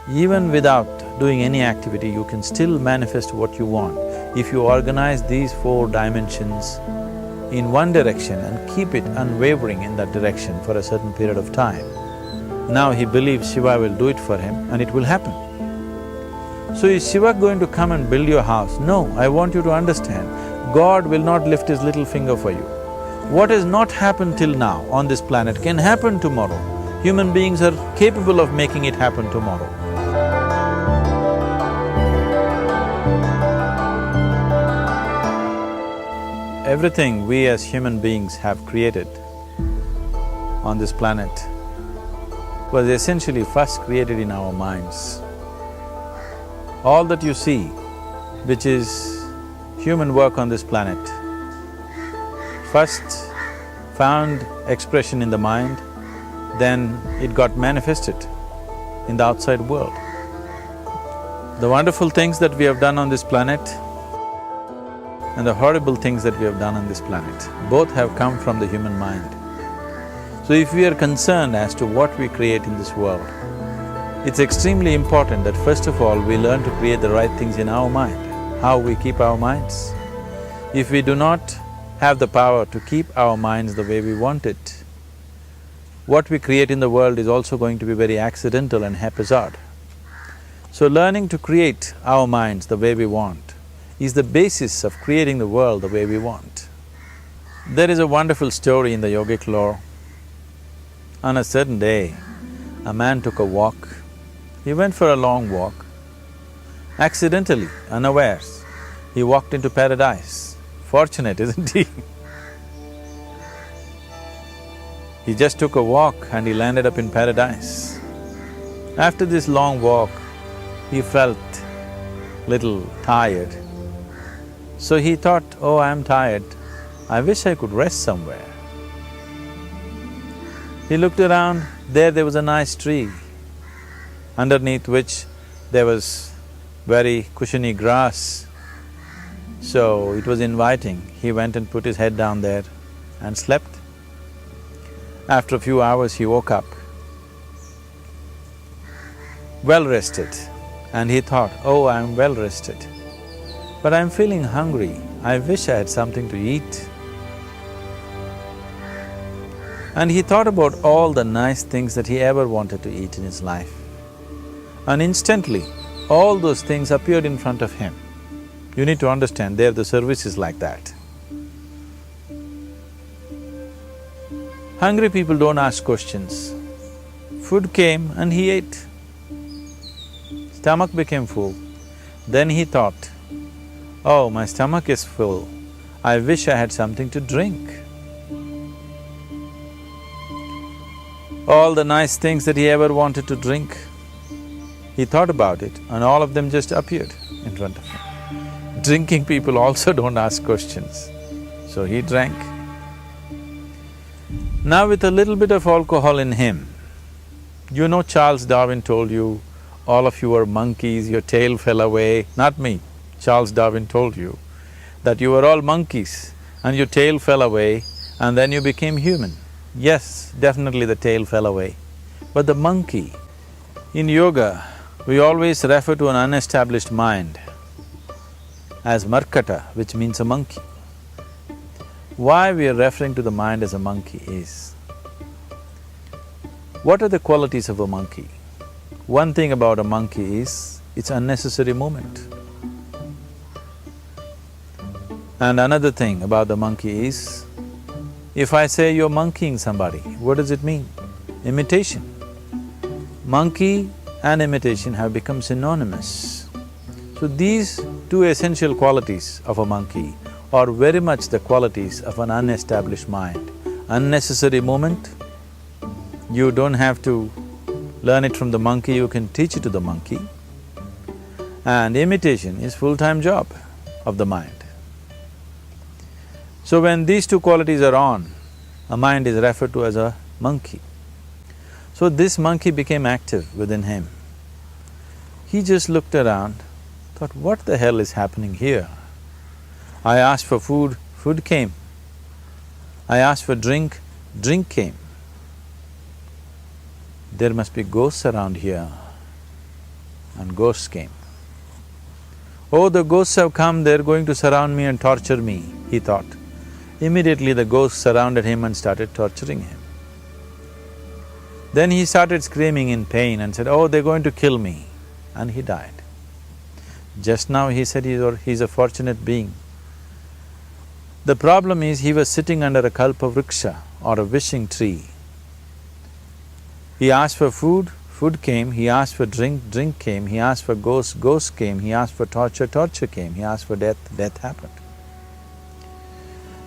Even without doing any activity, you can still manifest what you want if you organize these 4 dimensions in one direction and keep it unwavering in that direction for a certain period of time. Now he believes Shiva will do it for him and it will happen. So is Shiva going to come and build your house? No, I want you to understand, God will not lift his little finger for you. What has not happened till now on this planet can happen tomorrow. Human beings are capable of making it happen tomorrow. Everything we as human beings have created on this planet was essentially first created in our minds. All that you see, which is human work on this planet, first found expression in the mind, then it got manifested in the outside world. The wonderful things that we have done on this planet and the horrible things that we have done on this planet, both have come from the human mind. So if we are concerned as to what we create in this world, it's extremely important that first of all we learn to create the right things in our mind, how we keep our minds. If we do not have the power to keep our minds the way we want it, what we create in the world is also going to be very accidental and haphazard. So learning to create our minds the way we want is the basis of creating the world the way we want. There is a wonderful story in the yogic lore. On a certain day, a man took a walk. He went for a long walk. Accidentally, unawares, he walked into paradise. Fortunate, isn't he? He just took a walk and he landed up in paradise. After this long walk, he felt little tired. So he thought, oh, I'm tired, I wish I could rest somewhere. He looked around, there was a nice tree, underneath which there was very cushiony grass. So it was inviting. He went and put his head down there and slept. After a few hours, he woke up, well rested, and he thought, oh, I'm well rested, but I'm feeling hungry, I wish I had something to eat. And he thought about all the nice things that he ever wanted to eat in his life. And instantly, all those things appeared in front of him. You need to understand, there the service is like that. Hungry people don't ask questions. Food came and he ate. Stomach became full. Then he thought, oh, my stomach is full, I wish I had something to drink. All the nice things that he ever wanted to drink, he thought about it and all of them just appeared in front of him. Drinking people also don't ask questions, so he drank. Now with a little bit of alcohol in him, you know Charles Darwin told you, all of you are monkeys, your tail fell away. Not me, Charles Darwin told you that you were all monkeys and your tail fell away and then you became human. Yes, definitely the tail fell away. But the monkey, in yoga, we always refer to an unestablished mind as markata, which means a monkey. Why we are referring to the mind as a monkey is, what are the qualities of a monkey? One thing about a monkey is, it's unnecessary movement. And another thing about the monkey is, if I say you're monkeying somebody, what does it mean? Imitation. Monkey and imitation have become synonymous. So these two essential qualities of a monkey are very much the qualities of an unestablished mind. Unnecessary movement, you don't have to learn it from the monkey, you can teach it to the monkey. And imitation is full-time job of the mind. So when these two qualities are on, a mind is referred to as a monkey. So this monkey became active within him. He just looked around, thought, what the hell is happening here? I asked for food, food came. I asked for drink, drink came. There must be ghosts around here. and ghosts came. Oh, the ghosts have come, they're going to surround me and torture me, he thought. Immediately the ghosts surrounded him and started torturing him. Then he started screaming in pain and said, oh, they're going to kill me, and he died. Just now he said he's a fortunate being. The problem is he was sitting under a kalpavriksha or a wishing tree. He asked for food, food came, he asked for drink, drink came, he asked for ghost, ghost came, he asked for torture, torture came, he asked for death, death happened.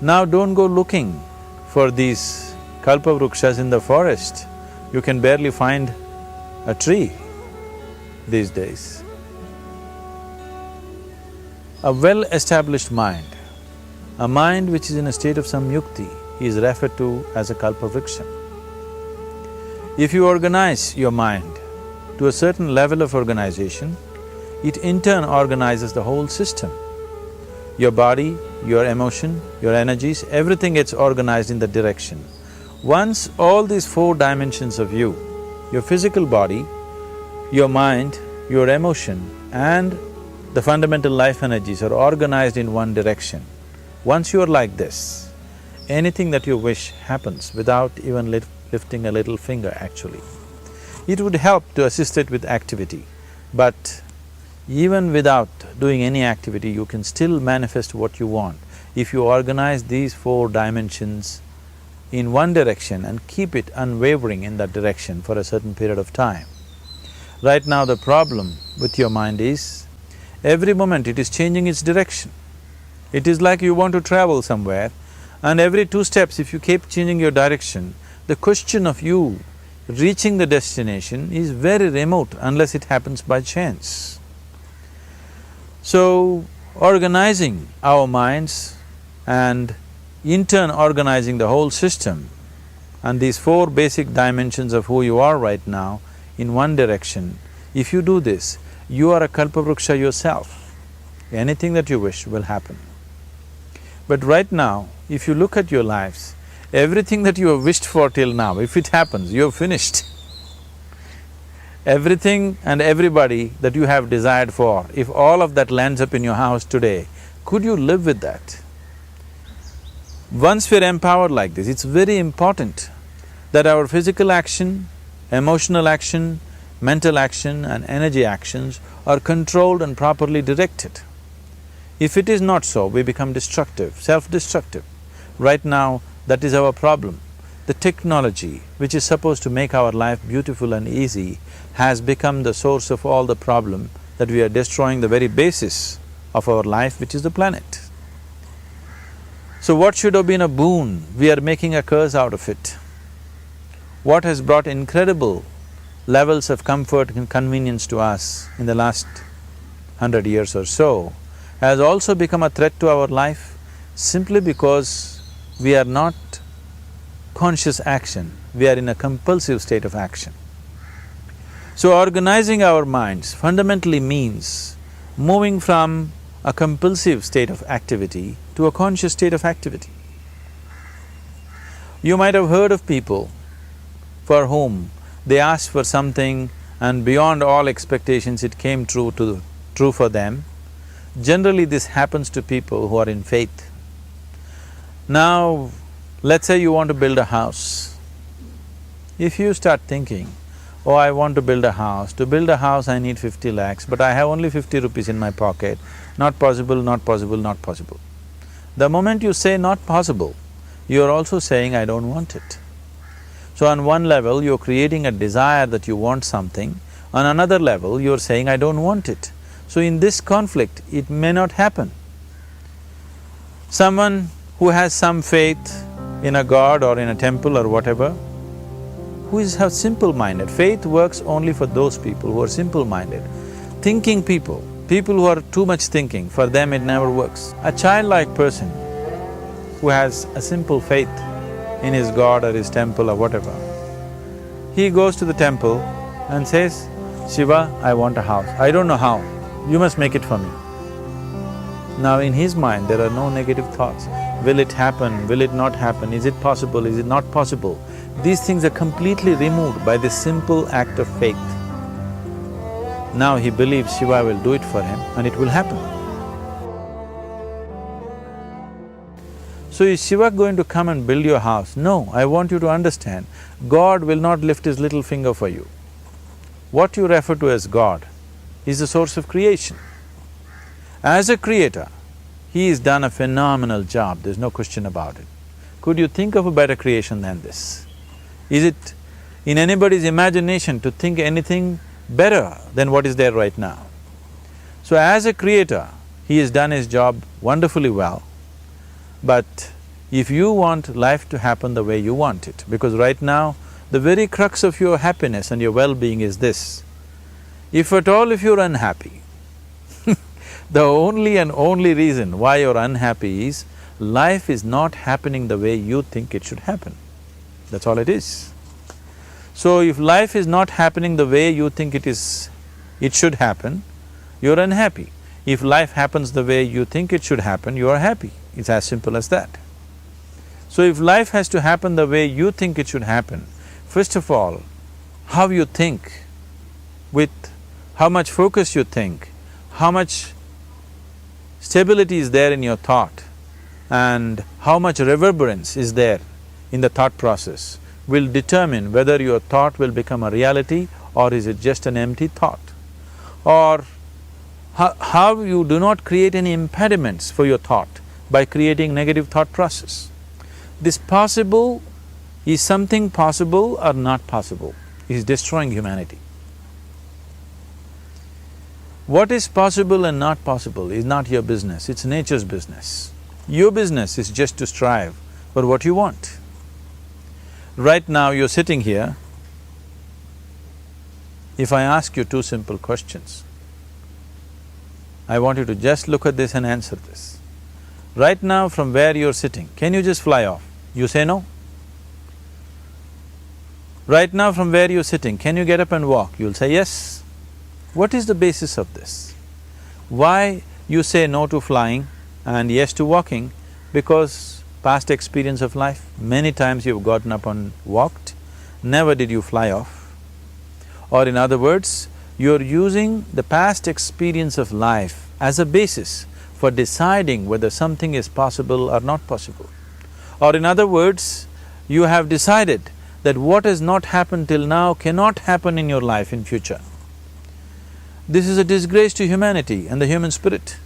Now don't go looking for these kalpavrukshas in the forest. You can barely find a tree these days. A well-established mind, a mind which is in a state of samyukti, is referred to as a kalpavriksha. If you organize your mind to a certain level of organization, it in turn organizes the whole system. Your body, your emotion, your energies, everything gets organized in that direction. Once all these four dimensions of you, your physical body, your mind, your emotion and the fundamental life energies are organized in one direction, once you are like this, anything that you wish happens without even lifting a little finger actually. It would help to assist it with activity, but even without doing any activity, you can still manifest what you want if you organize these four dimensions in one direction and keep it unwavering in that direction for a certain period of time. Right now the problem with your mind is, every moment it is changing its direction. It is like you want to travel somewhere and every 2 steps if you keep changing your direction, the question of you reaching the destination is very remote unless it happens by chance. So, organizing our minds and in turn organizing the whole system and these four basic dimensions of who you are right now in one direction, if you do this, you are a kalpavruksha yourself. Anything that you wish will happen. But right now, if you look at your lives, everything that you have wished for till now, if it happens, you have finished. Everything and everybody that you have desired for, if all of that lands up in your house today, could you live with that? Once we're empowered like this, it's very important that our physical action, emotional action, mental action and energy actions are controlled and properly directed. If it is not so, we become destructive, self-destructive. Right now, that is our problem. The technology, which is supposed to make our life beautiful and easy, has become the source of all the problem that we are destroying the very basis of our life, which is the planet. So what should have been a boon, we are making a curse out of it. What has brought incredible levels of comfort and convenience to us in the last 100 years or so has also become a threat to our life simply because we are not conscious action, we are in a compulsive state of action. So organizing our minds fundamentally means moving from a compulsive state of activity to a conscious state of activity. You might have heard of people for whom they asked for something and beyond all expectations it came true for them. Generally this happens to people who are in faith. Now, let's say you want to build a house. If you start thinking, oh, I want to build a house. To build a house I need 50 lakhs, but I have only 50 rupees in my pocket. Not possible, not possible, not possible. The moment you say not possible, you are also saying I don't want it. So on one level, you're creating a desire that you want something, on another level, you're saying I don't want it. So in this conflict, it may not happen. Someone who has some faith in a god or in a temple or whatever, who is simple-minded, faith works only for those people who are simple-minded. Thinking people, people who are too much thinking, for them it never works. A childlike person who has a simple faith in his god or his temple or whatever, he goes to the temple and says, Shiva, I want a house. I don't know how, you must make it for me. Now in his mind there are no negative thoughts. Will it happen? Will it not happen? Is it possible? Is it not possible? These things are completely removed by this simple act of faith. Now he believes Shiva will do it for him and it will happen. So is Shiva going to come and build your house? No, I want you to understand, God will not lift his little finger for you. What you refer to as God is the source of creation. As a creator, he has done a phenomenal job, there's no question about it. Could you think of a better creation than this? Is it in anybody's imagination to think anything better than what is there right now? So as a creator, he has done his job wonderfully well. But if you want life to happen the way you want it, because right now, the very crux of your happiness and your well-being is this. If at all if you're unhappy, the only and only reason why you're unhappy is life is not happening the way you think it should happen. That's all it is. So if life is not happening the way you think it should happen, you're unhappy. If life happens the way you think it should happen, you are happy. It's as simple as that. So if life has to happen the way you think it should happen, first of all, how you think, with how much focus you think, how much stability is there in your thought, and how much reverberance is there in the thought process will determine whether your thought will become a reality or is it just an empty thought. Or how you do not create any impediments for your thought by creating negative thought process. This possible is something possible or not possible, is destroying humanity. What is possible and not possible is not your business, it's nature's business. Your business is just to strive for what you want. Right now you're sitting here, if I ask you two simple questions, I want you to just look at this and answer this. Right now from where you're sitting, can you just fly off? You say no. Right now from where you're sitting, can you get up and walk? You'll say yes. What is the basis of this? Why you say no to flying and yes to walking? Because past experience of life, many times you've gotten up and walked, never did you fly off. Or in other words, you're using the past experience of life as a basis for deciding whether something is possible or not possible. Or in other words, you have decided that what has not happened till now cannot happen in your life in future. This is a disgrace to humanity and the human spirit.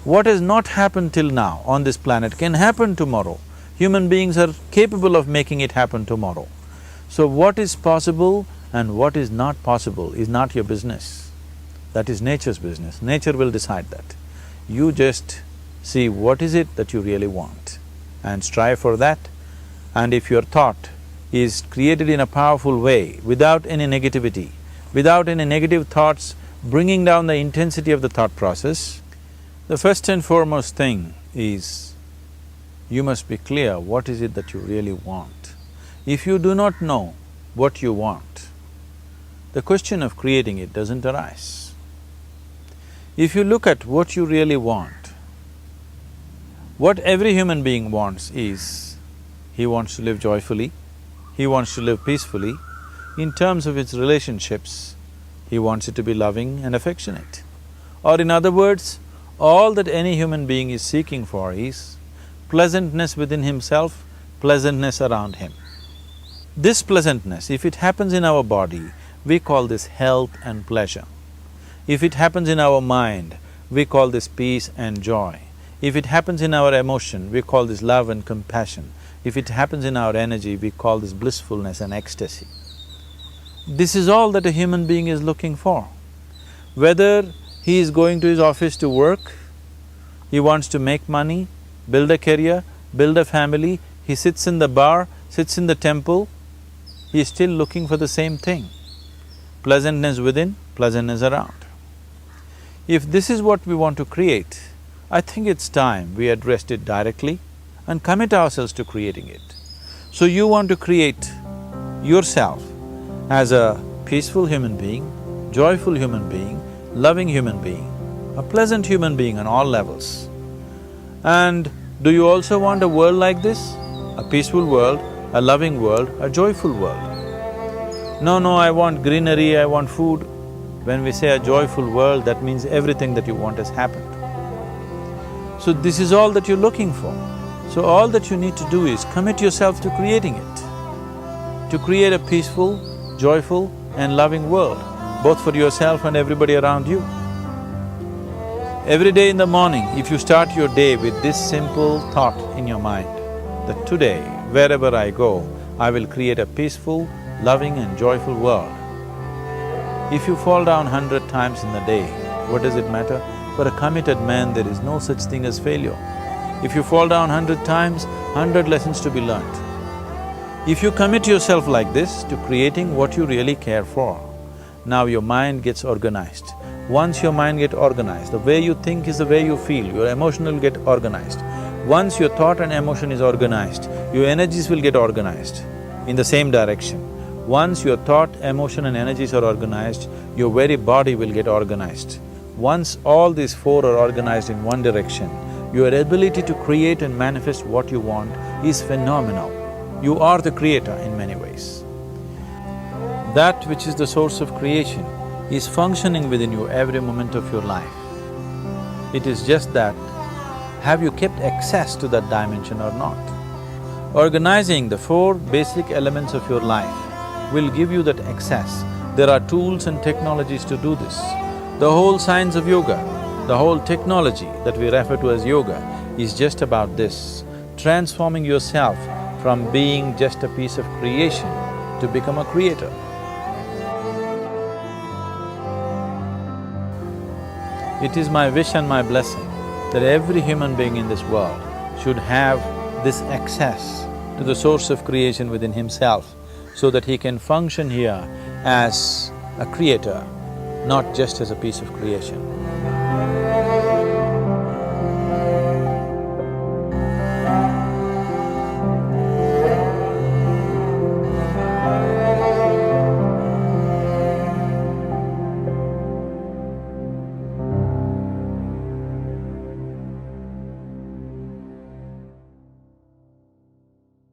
What has not happened till now on this planet can happen tomorrow. Human beings are capable of making it happen tomorrow. So what is possible and what is not possible is not your business. That is nature's business. Nature will decide that. You just see what is it that you really want and strive for that. And if your thought is created in a powerful way, without any negativity, without any negative thoughts bringing down the intensity of the thought process, the first and foremost thing is you must be clear what is it that you really want. If you do not know what you want, the question of creating it doesn't arise. If you look at what you really want, what every human being wants is, he wants to live joyfully, he wants to live peacefully. In terms of its relationships, he wants it to be loving and affectionate. Or in other words, all that any human being is seeking for is pleasantness within himself, pleasantness around him. This pleasantness, if it happens in our body, we call this health and pleasure. If it happens in our mind, we call this peace and joy. If it happens in our emotion, we call this love and compassion. If it happens in our energy, we call this blissfulness and ecstasy. This is all that a human being is looking for. Whether he is going to his office to work, he wants to make money, build a career, build a family, he sits in the bar, sits in the temple, he is still looking for the same thing. Pleasantness within, pleasantness around. If this is what we want to create, I think it's time we addressed it directly and commit ourselves to creating it. So you want to create yourself as a peaceful human being, joyful human being, loving human being, a pleasant human being on all levels. And do you also want a world like this? A peaceful world, a loving world, a joyful world? No, I want greenery, I want food. When we say a joyful world, that means everything that you want has happened. So this is all that you're looking for. So all that you need to do is commit yourself to creating it, to create a peaceful, joyful and loving world, both for yourself and everybody around you. Every day in the morning, if you start your day with this simple thought in your mind, that today, wherever I go, I will create a peaceful, loving and joyful world. If you fall down 100 times in the day, what does it matter? For a committed man, there is no such thing as failure. If you fall down 100 times, 100 lessons to be learnt. If you commit yourself like this to creating what you really care for, now your mind gets organized. Once your mind gets organized, the way you think is the way you feel, your emotion will get organized. Once your thought and emotion is organized, your energies will get organized in the same direction. Once your thought, emotion and energies are organized, your very body will get organized. Once all these four are organized in one direction, your ability to create and manifest what you want is phenomenal. You are the creator in many ways. That which is the source of creation is functioning within you every moment of your life. It is just that, have you kept access to that dimension or not? Organizing the four basic elements of your life will give you that access. There are tools and technologies to do this. The whole science of yoga, the whole technology that we refer to as yoga is just about this, transforming yourself from being just a piece of creation to become a creator. It is my wish and my blessing that every human being in this world should have this access to the source of creation within himself so that he can function here as a creator, not just as a piece of creation.